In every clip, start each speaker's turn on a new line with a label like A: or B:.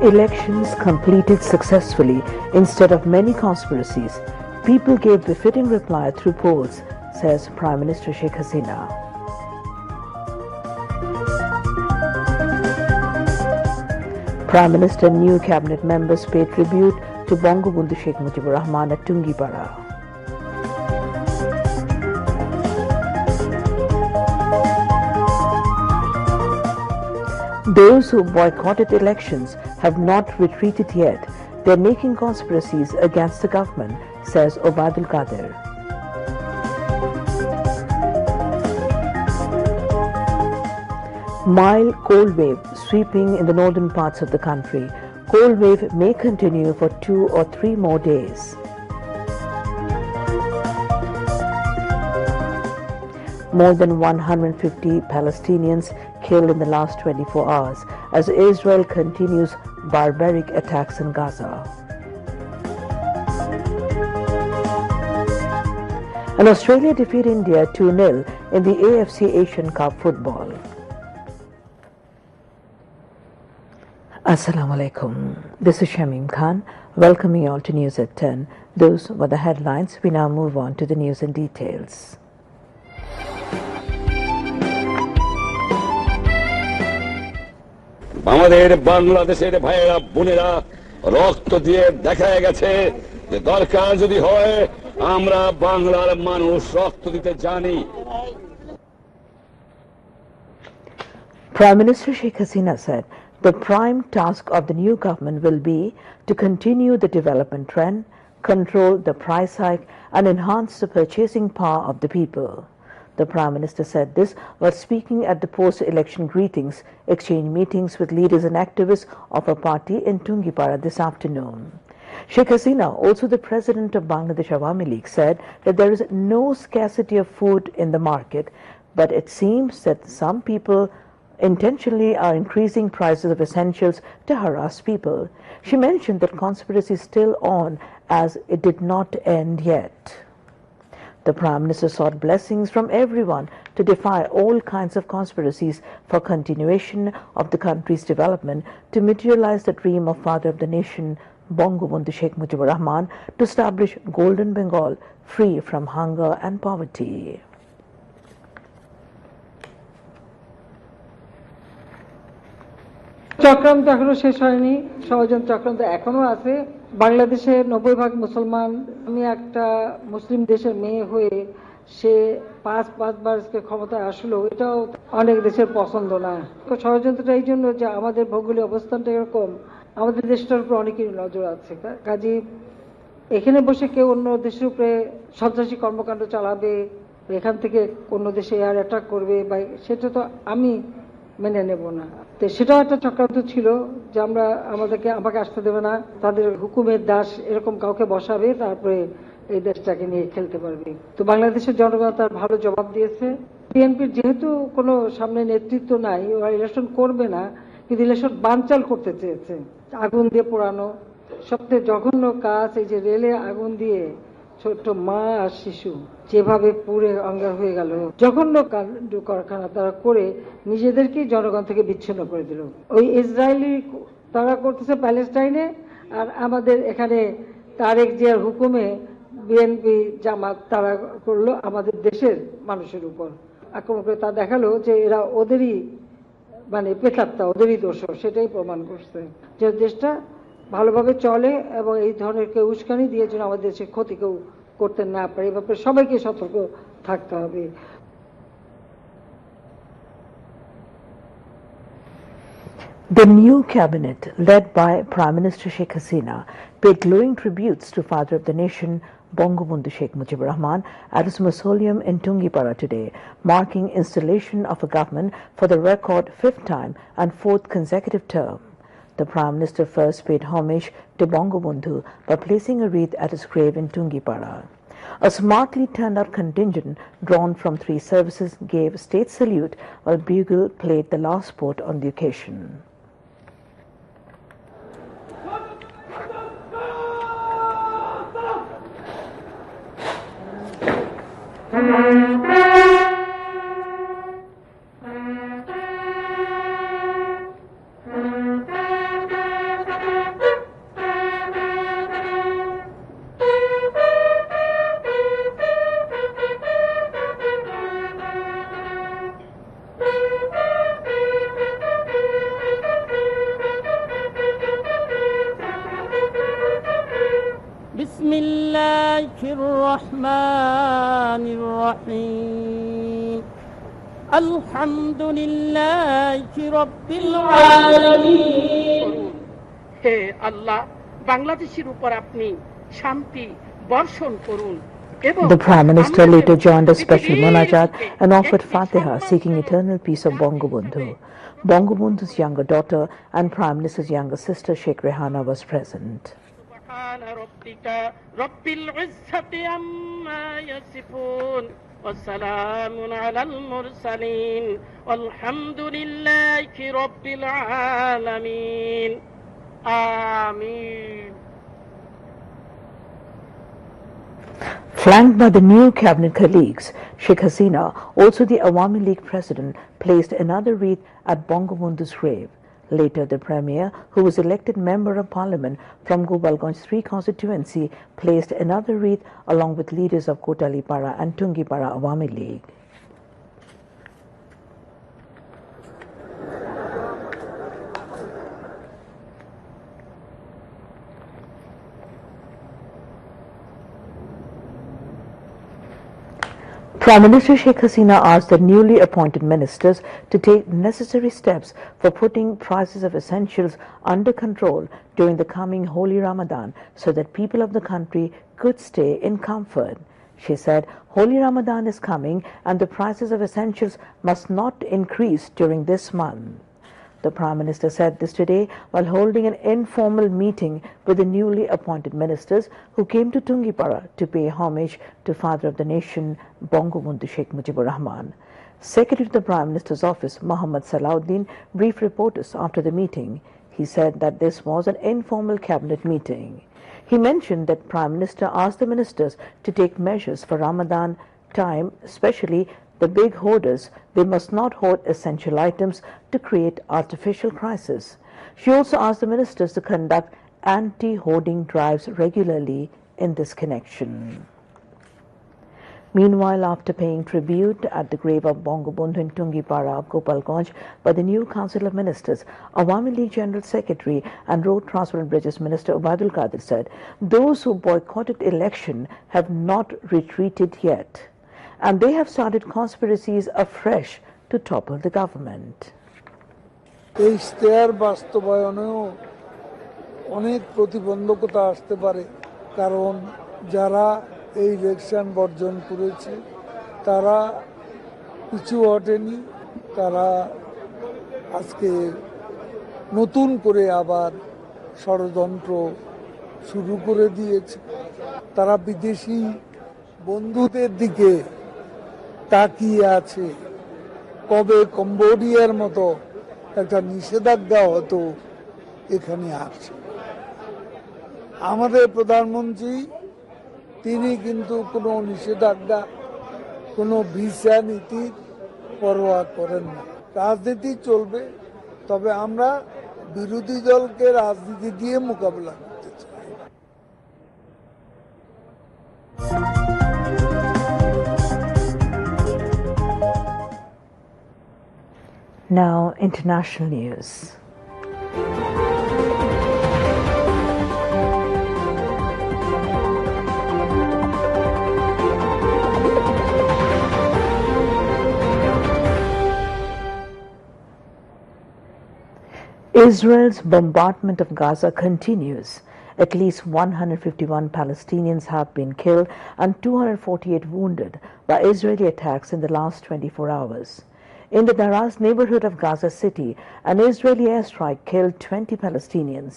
A: Elections completed successfully instead of many conspiracies. People gave befitting reply through polls, says Prime Minister Sheikh Hasina. Prime Minister and new cabinet members paid tribute to Bangabandhu Sheikh Mujibur Rahman at Tungipara. Those who boycotted elections have not retreated yet. They are making conspiracies against the government, says Obaidul Qadir. Mild cold wave sweeping in the northern parts of the country. Cold wave may continue for 2 or 3 more days. More than 150 Palestinians killed in the last 24 hours as Israel continues barbaric attacks in Gaza. And Australia defeat India 2-0 in the AFC Asian Cup football. Assalamu alaikum. This is Shamim Khan, welcoming you all to News at 10. Those were the headlines. We now move on to the news in details.
B: আমাদের বাংলাদেশের ভাইয়েরা বোনেরা রক্ত দিয়ে দেখা গেছে যে দরকার যদি হয় আমরা বাংলার মানুষ রক্ত দিতে জানি।
A: Prime Minister Sheikh Hasina said the prime task of the new government will be to continue the development trend, control the price hike and enhance the purchasing power of the people. The Prime Minister said this while speaking at the post-election greetings exchange meetings with leaders and activists of her party in Tungipara this afternoon. Sheikh Hasina, also the President of Bangladesh Awami League, said that there is no scarcity of food in the market, but it seems that some people intentionally are increasing prices of essentials to harass people. She mentioned that conspiracy is still on as it did not end yet. The Prime Minister sought blessings from everyone to defy all kinds of conspiracies for continuation of the country's development to materialize the dream of Father of the Nation, Bangabandhu Sheikh Mujibur Rahman, to establish Golden Bengal free from hunger and poverty.
C: চক্রান্ত এখনো শেষ হয়নি, ষড়যন্ত্র চক্রান্ত এখনো আছে। বাংলাদেশে 90% মুসলমান। আমি একটা মুসলিম দেশের মেয়ে হয়ে সে 5বার ক্ষমতায় আসলো, এটাও অনেক দেশের পছন্দ না। ষড়যন্ত্রটা এই জন্য যে আমাদের ভৌগোলিক অবস্থানটা এরকম, আমাদের দেশটার উপর অনেকেরই নজর আছে। কাজে এখানে বসে কেউ অন্য দেশের উপরে সন্ত্রাসী কর্মকাণ্ড চালাবে, এখান থেকে অন্য দেশে এয়ার অ্যাটাক করবে, বা সেটা তো আমি মেনে নেব না। তো সেটাও একটা চক্রান্ত ছিল যে আমাকে আসতে দেবে না, তাদের হুকুমের দাস এরকম কাউকে বসাবে, তারপরে এই দেশটাকে নিয়ে খেলতে পারবে। তো বাংলাদেশের জনগণ তার ভালো জবাব দিয়েছে। বিএনপির যেহেতু কোনো সামনে নেতৃত্ব নাই, ওরা ইলেকশন করবে না, কিন্তু ইলেকশন বানচাল করতে চেয়েছে, আগুন দিয়ে পোড়ানো। সবচেয়ে জঘন্য কাজ এই যে রেলে আগুন দিয়ে ছোট্ট মা আর শিশু যেভাবে পুড়ে অঙ্গার হয়ে গেল, জঘন্য কারখানা তারা করে নিজেদেরকেই জনগণ থেকে বিচ্ছিন্ন করে দিল। ওই ইসরায়েলি তারা করতেছে প্যালেস্টাইনে, আর আমাদের এখানে তারেক জিয়ার হুকুমে বিএনপি জামাত তারা করলো আমাদের দেশের মানুষের উপর আক্রমণ করে। তা দেখালো যে এরা ওদেরই পেতাত্তা, ওদেরই দোষ, সেটাই প্রমাণ করছে যে দেশটা ভালোভাবে চলে এবং এই ধরনের কেউ উস্কানি দিয়ে যেন আমাদের দেশে ক্ষতি কেউ করতে না পারে, এই ব্যাপারে সবাইকে সতর্ক থাকতে হবে।
A: The new cabinet, led by Prime Minister Sheikh Hasina, paid glowing tributes to Father of the Nation, Bangabandhu Sheikh Mujibur Rahman, at his mausoleum in Tungipara today, marking installation of a government for the record 5th time and 4th consecutive term. The Prime Minister first paid homage to Bangabandhu by placing a wreath at his grave in Tungipara. A smartly turned out contingent drawn from 3 services gave state salute while bugle played the last sport on the occasion.
D: بسم الله الرحمن الرحيم الحمد لله رب العالمين হে আল্লাহ বাংলাদেশের উপর আপনি শান্তি বর্ষণ করুন।
A: The Prime Minister later joined a special munajat and offered Fatiha seeking eternal peace of Bangabandhu. Bangabandhu's younger daughter and Prime Minister's younger sister Sheikh Rehana was present.
D: وسلام على المرسلين والحمد لله رب العالمين آمين.
A: Flanked by the new cabinet colleagues, Sheikh Hasina, also the Awami League president, placed another wreath at Bangabandhu's grave. Later, the Premier, who was elected Member of Parliament from Gobalganj 3 constituency, placed another wreath along with leaders of Kotalipara and Tungipara Awami League. Prime Minister Sheikh Hasina asked the newly appointed ministers to take necessary steps for putting prices of essentials under control during the coming Holy Ramadan so that people of the country could stay in comfort. She said, Holy Ramadan is coming and the prices of essentials must not increase during this month. The Prime Minister said this today while holding an informal meeting with the newly appointed ministers who came to Tungipara to pay homage to Father of the Nation, Bangabandhu Sheikh Mujibur Rahman. Secretary to the Prime Minister's office, Muhammad Salauddin, briefed reporters after the meeting. He said that this was an informal cabinet meeting. He mentioned that Prime Minister asked the ministers to take measures for Ramadan time, especially the big hoarders. They must not hoard essential items to create artificial crisis. She also asked the ministers to conduct anti-hoarding drives regularly in this connection. Meanwhile, after paying tribute at the grave of Bangabandhu in Tungipara of Gopalganj by the new Council of Ministers, Awami League General Secretary and Road Transport and Bridges Minister Ubaidul Qadir said, those who boycotted election have not retreated yet, and they have started conspiracies afresh to topple the government.
E: এই ইশতেহার বাস্তবায়নেও অনেক প্রতিবন্ধকতা আসতে পারে, কারণ যারা এই ইলেকশন বর্জন করেছে তারা পিছু হটেনি, তারা আজকে নতুন করে আবার ষড়যন্ত্র শুরু করে দিয়েছে। তারা বিদেশি বন্ধুদের দিকে তাকিয়ে আছে, কবে কম্বোডিয়ার মতো একটা নিষেধাজ্ঞা হতো এখানে আসছে। আমাদের প্রধানমন্ত্রী তিনি কিন্তু কোনো নিষেধাজ্ঞা, কোনো ভিসা নীতির পরোয়া করেন না। রাজনীতি চলবে, তবে আমরা বিরোধী দলকে রাজনীতি দিয়ে মোকাবিলা করতে চাই।
A: Now, international news. Israel's bombardment of Gaza continues. At least 151 Palestinians have been killed and 248 wounded by Israeli attacks in the last 24 hours. In the Daraz neighborhood of Gaza City, an Israeli airstrike killed 20 Palestinians.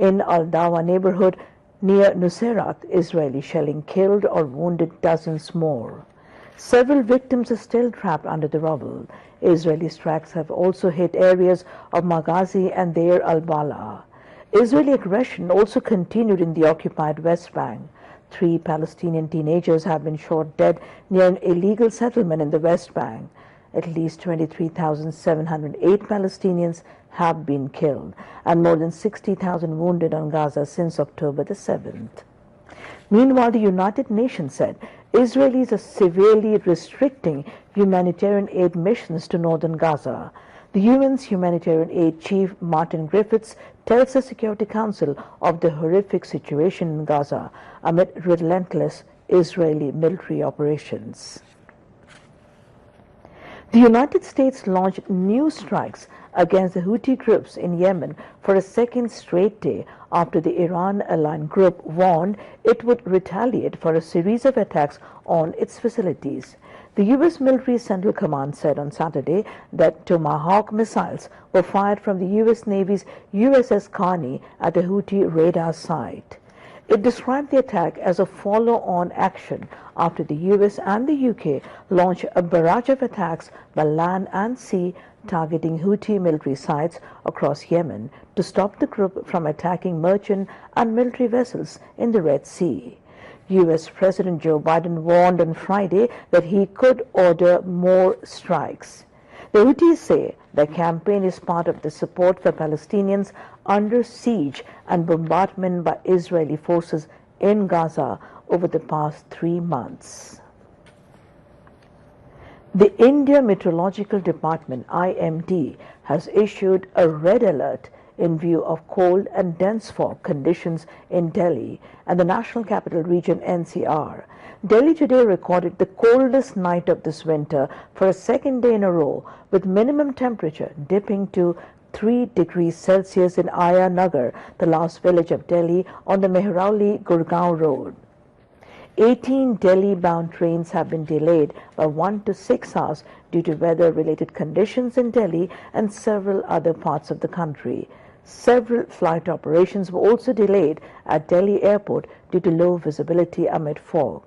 A: In al-Dawa neighborhood near Nuseirat, Israeli shelling killed or wounded dozens more. Several victims are still trapped under the rubble. Israeli strikes have also hit areas of Maghazi and Deir al-Bala. Israeli aggression also continued in the occupied West Bank. 3 Palestinian teenagers have been shot dead near an illegal settlement in the West Bank. At least 23,708 Palestinians have been killed and more than 60,000 wounded on Gaza since October the 7th. Meanwhile, the United Nations said Israelis are severely restricting humanitarian aid missions to northern Gaza. The The UN's humanitarian aid chief Martin Griffiths tells the Security Council of the horrific situation in Gaza amid relentless Israeli military operations. The United States launched new strikes against the Houthi groups in Yemen for a second straight day after the Iran-aligned group warned it would retaliate for a series of attacks on its facilities. The U.S. Military Central Command said on Saturday that Tomahawk missiles were fired from the U.S. Navy's USS Carney at a Houthi radar site. It described the attack as a follow-on action after the US and the UK launched a barrage of attacks by land and sea targeting Houthi military sites across Yemen to stop the group from attacking merchant and military vessels in the Red Sea. US President Joe Biden warned on Friday that he could order more strikes. The Houthis say their campaign is part of the support for Palestinians under siege and bombardment by Israeli forces in Gaza over the past 3 months. The India Meteorological Department (IMD) has issued a red alert in view of cold and dense fog conditions in Delhi and the National Capital Region (NCR). Delhi today recorded the coldest night of this winter for a second day in a row, with minimum temperature dipping to 3 degrees Celsius in Aya Nagar, the last village of Delhi on the Mehrauli-Gurgaon road. 18 Delhi-bound trains have been delayed by 1 to 6 hours due to weather-related conditions in Delhi and several other parts of the country. Several flight operations were also delayed at Delhi airport due to low visibility amid fog.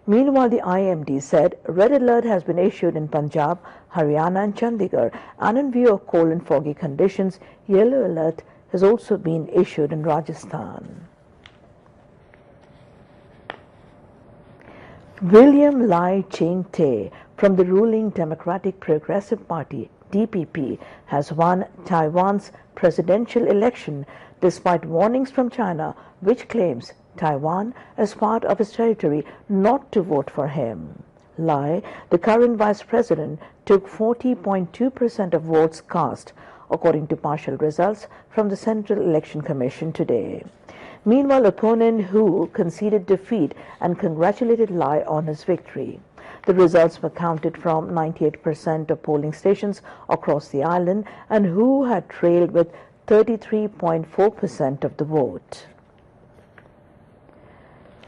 A: Meanwhile, the IMD said red alert has been issued in Punjab, Haryana and Chandigarh, and in view of cold and foggy conditions, yellow alert has also been issued in Rajasthan. William Lai Ching-te from the ruling Democratic Progressive Party, DPP, has won Taiwan's presidential election despite warnings from China, which claims Taiwan as part of its territory not to vote for him. Lai, the current vice president, took 40.2% of votes cast, according to partial results from the Central Election Commission today. Meanwhile, opponent Hu conceded defeat and congratulated Lai on his victory. The results were counted from 98% of polling stations across the island, and Hu had trailed with 33.4% of the vote.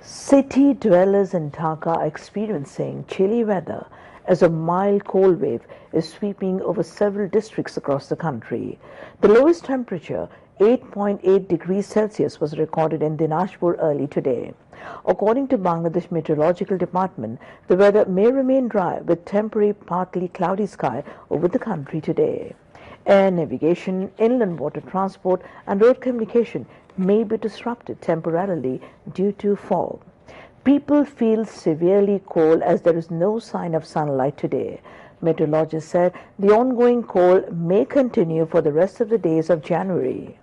A: City dwellers in Dhaka are experiencing chilly weather as a mild cold wave is sweeping over several districts across the country. The lowest temperature, 8.8 degrees Celsius, was recorded in Dinajpur early today. According to Bangladesh Meteorological Department, the weather may remain dry with temporary partly cloudy sky over the country today. Air navigation, inland water transport and road communication may be disrupted temporarily due to fog. People feel severely cold as there is no sign of sunlight today. Meteorologists said the ongoing cold may continue for the rest of the days of January.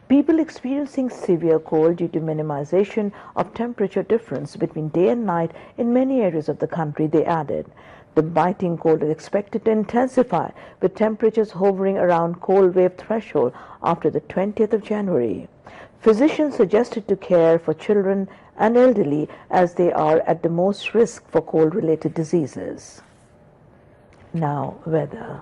A: People experiencing severe cold due to minimization of temperature difference between day and night in many areas of the country, they added. The biting cold is expected to intensify, with temperatures hovering around cold wave threshold after the 20th of January. Physicians suggested to care for children and elderly as they are at the most risk for cold-related diseases. Now, weather.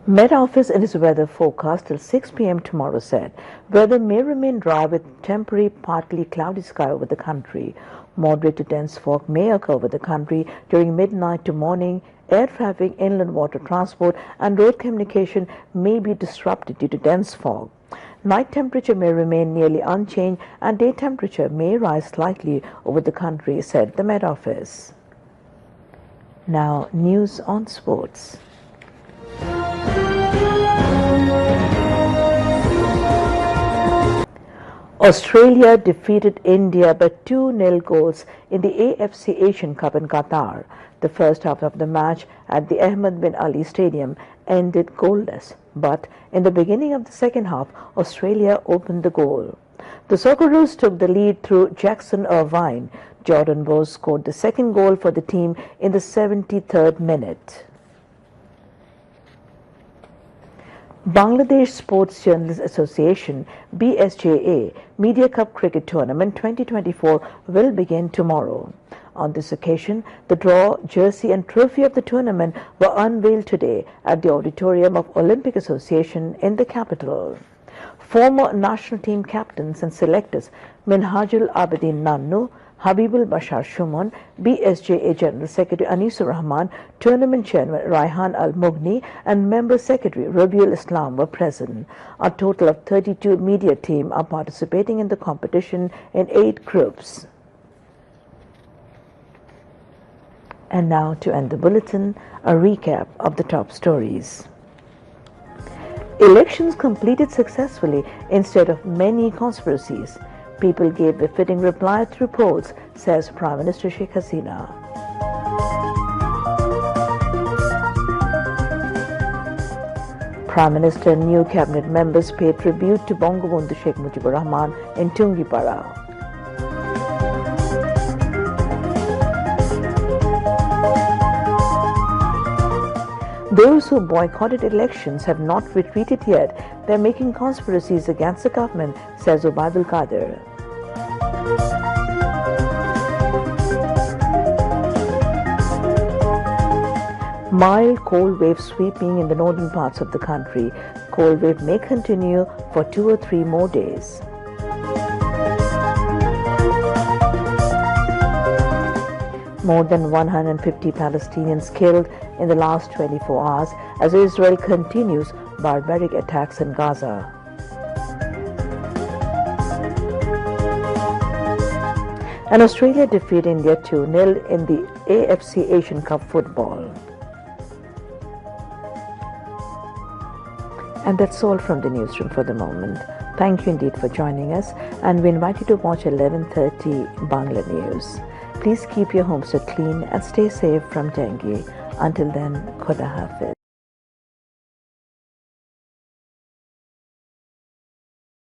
A: Met Office in its weather forecast till 6 p.m. tomorrow said weather may remain dry with temporary partly cloudy sky over the country. Moderate to dense fog may occur over the country during midnight to morning. Air traffic, inland water transport and road communication may be disrupted due to dense fog. Night temperature may remain nearly unchanged and day temperature may rise slightly over the country, said the Met Office. Now, news on sports. Australia defeated India by 2-0 goals in the AFC Asian Cup in Qatar. The first half of the match at the Ahmed bin Ali Stadium ended goalless. but in the beginning of the second half, Australia opened the goal. The Socceroos took the lead through Jackson Irvine. Jordan Bose scored the second goal for the team in the 73rd minute. Bangladesh Sports Journalists Association (BSJA) Media Cup Cricket Tournament 2024 will begin tomorrow. On this occasion, the draw, jersey and trophy of the tournament were unveiled today at the auditorium of Olympic Association in the capital. Former national team captains and selectors Minhajul Abedin Nannu, Habibul Bashar Shumon, BSJA General Secretary Anisur Rahman, Tournament Chairman Raihan Al-Mughni and Member Secretary Rabiul Islam were present. A total of 32 media teams are participating in the competition in 8 groups. And now to end the bulletin, a recap of the top stories. Elections completed successfully instead of many conspiracies. People gave a fitting reply through polls, says Prime Minister Sheikh Hasina. Prime Minister and new cabinet members paid tribute to Bangabandhu Sheikh Mujibur Rahman in Tungipara. Those who boycotted elections have not retreated yet. They are making conspiracies against the government, says Ubaidul Qadir. Mild cold wave sweeping in the northern parts of the country. Cold wave may continue for 2 or 3 more days. More than 150 Palestinians killed in the last 24 hours as Israel continues barbaric attacks in Gaza. And Australia defeated India 2-0 in the AFC Asian Cup football. And that's all from the newsroom for the moment. Thank you indeed for joining us, and we invite you to watch 11:30 Bangla News. Please keep your homestead clean and stay safe from dengue. Until then, Khuda Hafiz.